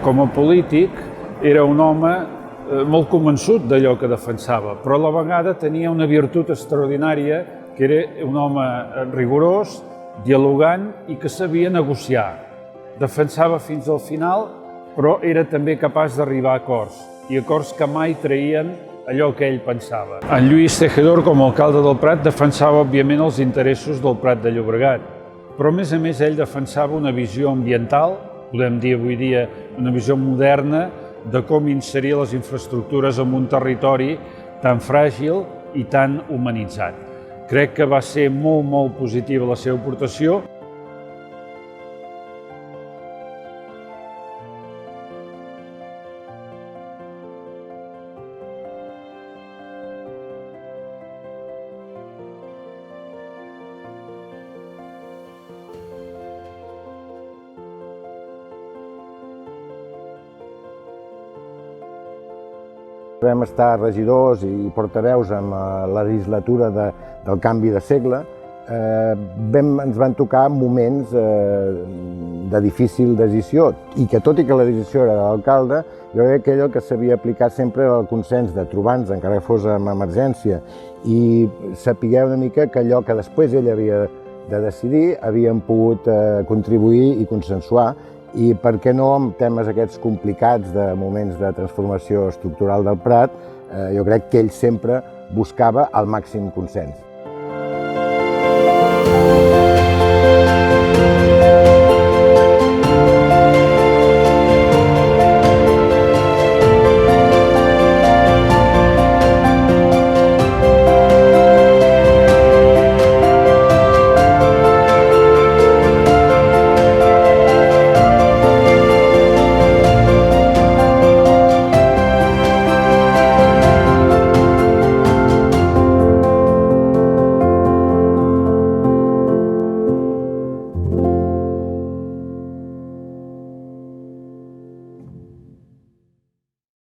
Com a polític era un home molt convençut d'allò que defensava, però a la vegada tenia una virtut extraordinària, que era un home rigorós, dialogant i que sabia negociar. Defensava fins al final, però era també capaç d'arribar a acords, i acords que mai traïen allò que ell pensava. En Lluís Tejedor, com a alcalde del Prat, defensava òbviament els interessos del Prat de Llobregat, però a més ell defensava una visió ambiental, podem dir avui dia una visió moderna, de com inserir les infraestructures en un territori tan fràgil i tan humanitzat. Crec que va ser molt positiva la seva aportació. Vam estar regidors i portaveus en la legislatura del canvi de segle. Ens van tocar moments de difícil decisió i que, tot i que la decisió era de l'alcalde, jo crec que allò que s'havia aplicat sempre era el consens de trobar-nos, encara que fos en emergència, i saber una mica que allò que després ell havia de decidir havíem pogut contribuir i consensuar. I per què no, amb temes aquests complicats de moments de transformació estructural del Prat, jo crec que ell sempre buscava el màxim consens.